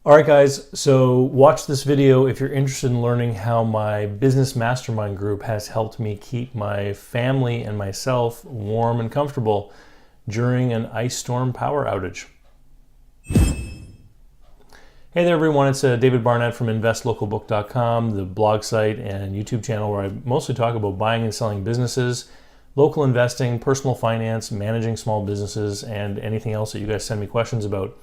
All right, guys, so watch this video if you're interested in learning how my business mastermind group has helped me keep my family and myself warm and comfortable during an ice storm power outage. Hey there, everyone. It's David Barnett from investlocalbook.com, the blog site and YouTube channel where I mostly talk about buying and selling businesses, local investing, personal finance, managing small businesses, and anything else that you guys send me questions about.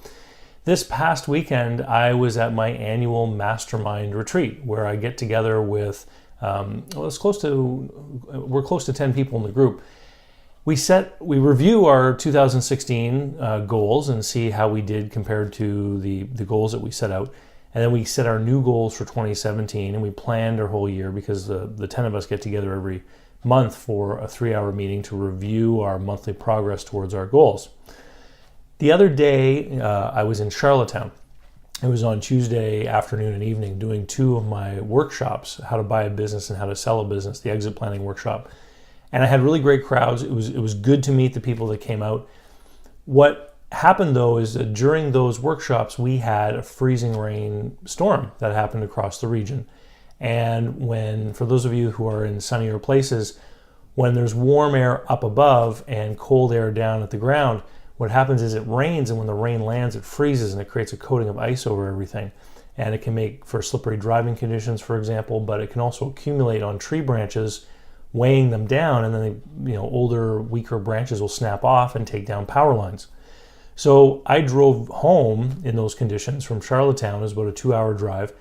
This past weekend, I was at my annual Mastermind Retreat, where I get together with, we're close to 10 people in the group. We review our 2016 goals and see how we did compared to the goals that we set out. And then we set our new goals for 2017, and we planned our whole year because the 10 of us get together every month for a 3-hour meeting to review our monthly progress towards our goals. The other day, I was in Charlottetown. It was on Tuesday afternoon and evening doing 2 of my workshops, how to buy a business and how to sell a business, the exit planning workshop. And I had really great crowds. It was good to meet the people that came out. What happened though is that during those workshops, we had a freezing rain storm that happened across the region. And for those of you who are in sunnier places, when there's warm air up above and cold air down at the ground, what happens is it rains, and when the rain lands, it freezes and it creates a coating of ice over everything. And it can make for slippery driving conditions, for example, but it can also accumulate on tree branches, weighing them down, and then older, weaker branches will snap off and take down power lines. So I drove home in those conditions from Charlottetown. It was about a 2-hour drive.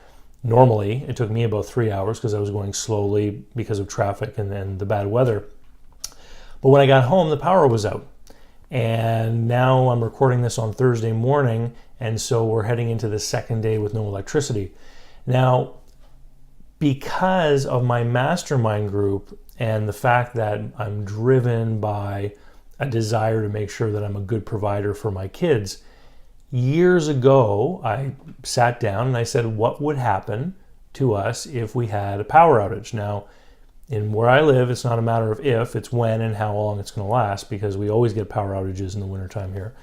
Normally, it took me about 3 hours because I was going slowly because of traffic and then the bad weather. But when I got home, the power was out. And now I'm recording this on Thursday morning, and so we're heading into the second day with no electricity. Now, because of my mastermind group and the fact that I'm driven by a desire to make sure that I'm a good provider for my kids, years ago, I sat down and I said, what would happen to us if we had a power outage? Now, in where I live, it's not a matter of if, it's when and how long it's going to last, because we always get power outages in the wintertime here.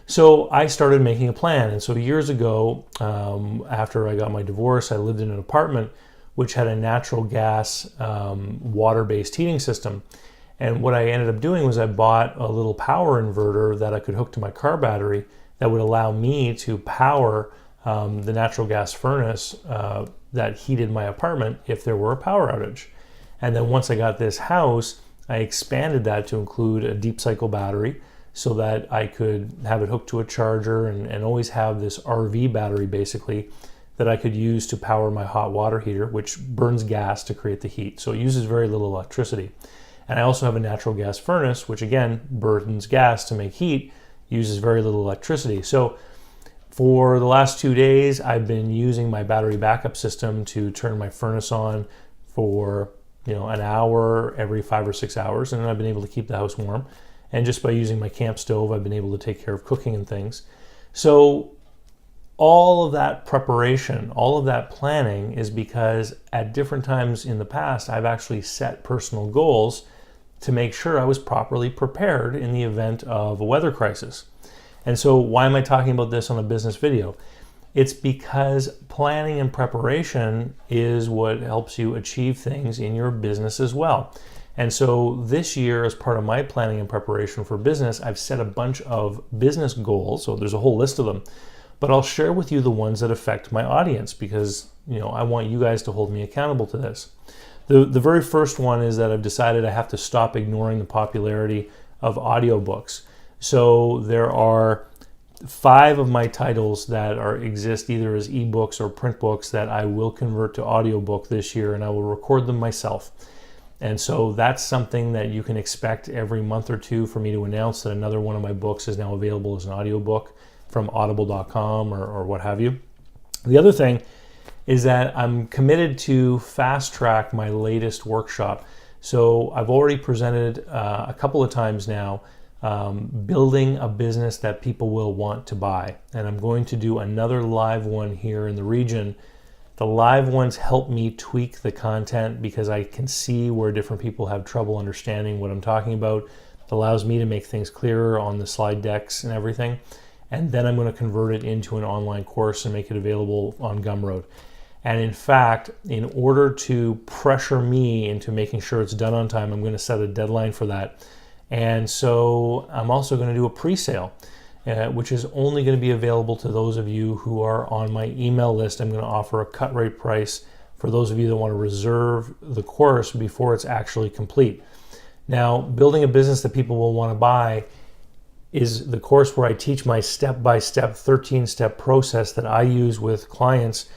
So I started making a plan. And so years ago, after I got my divorce, I lived in an apartment which had a natural gas water-based heating system. And what I ended up doing was I bought a little power inverter that I could hook to my car battery that would allow me to power the natural gas furnace that heated my apartment if there were a power outage. And then once I got this house, I expanded that to include a deep cycle battery so that I could have it hooked to a charger and always have this RV battery basically that I could use to power my hot water heater, which burns gas to create the heat. So it uses very little electricity. And I also have a natural gas furnace, which again burns gas to make heat, uses very little electricity. So for the last 2 days, I've been using my battery backup system to turn my furnace on for an hour every 5 or 6 hours, and then I've been able to keep the house warm. And just by using my camp stove, I've been able to take care of cooking and things. So all of that preparation, all of that planning is because at different times in the past, I've actually set personal goals to make sure I was properly prepared in the event of a weather crisis. And so why am I talking about this on a business video? It's because planning and preparation is what helps you achieve things in your business as well. And so this year, as part of my planning and preparation for business, I've set a bunch of business goals. So there's a whole list of them, but I'll share with you the ones that affect my audience because, I want you guys to hold me accountable to this. The very first one is that I've decided I have to stop ignoring the popularity of audiobooks. So there are 5 of my titles that exist either as ebooks or print books that I will convert to audiobook this year, and I will record them myself. And so that's something that you can expect every month or two for me to announce that another one of my books is now available as an audiobook from audible.com or what have you. The other thing is that I'm committed to fast track my latest workshop. So I've already presented a couple of times now building a business that people will want to buy. And I'm going to do another live one here in the region. The live ones help me tweak the content because I can see where different people have trouble understanding what I'm talking about. It allows me to make things clearer on the slide decks and everything. and then I'm going to convert it into an online course and make it available on Gumroad. And in fact, in order to pressure me into making sure it's done on time, I'm going to set a deadline for that. And so I'm also going to do a pre-sale, which is only going to be available to those of you who are on my email list. I'm going to offer a cut rate price for those of you that want to reserve the course before it's actually complete. Now, building a business that people will want to buy is the course where I teach my step-by-step 13-step process that I use with clients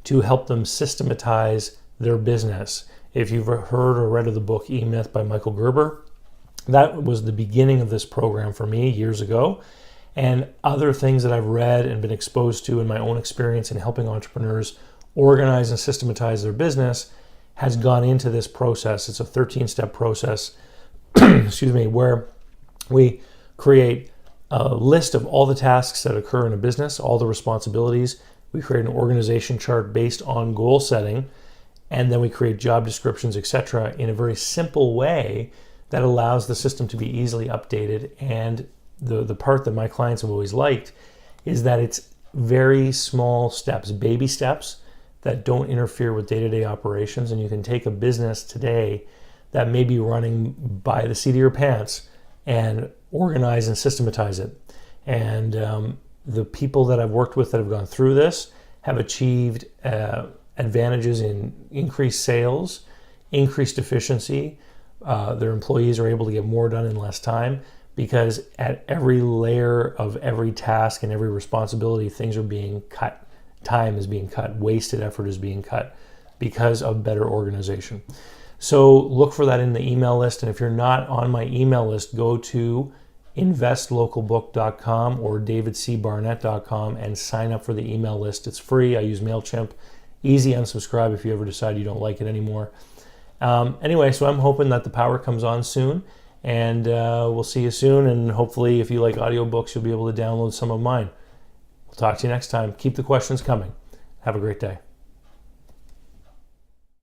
to help them systematize their business. If you've heard or read of the book E-Myth by Michael Gerber, that was the beginning of this program for me years ago. And other things that I've read and been exposed to in my own experience in helping entrepreneurs organize and systematize their business has gone into this process. It's a 13-step process, excuse me, where we create a list of all the tasks that occur in a business, all the responsibilities. We create an organization chart based on goal setting, and then we create job descriptions, etc., in a very simple way that allows the system to be easily updated. And the part that my clients have always liked is that it's very small steps, baby steps that don't interfere with day-to-day operations. And you can take a business today that may be running by the seat of your pants and organize and systematize it. And the people that I've worked with that have gone through this have achieved advantages in increased sales, increased efficiency. Their employees are able to get more done in less time, because at every layer of every task and every responsibility, things are being cut. Time is being cut. Wasted effort is being cut because of better organization. So look for that in the email list. And if you're not on my email list, go to investlocalbook.com or davidcbarnett.com and sign up for the email list. It's free. I use MailChimp. Easy unsubscribe if you ever decide you don't like it anymore. Anyway, so I'm hoping that the power comes on soon, and we'll see you soon. And hopefully, if you like audiobooks, you'll be able to download some of mine. We'll talk to you next time. Keep the questions coming. Have a great day.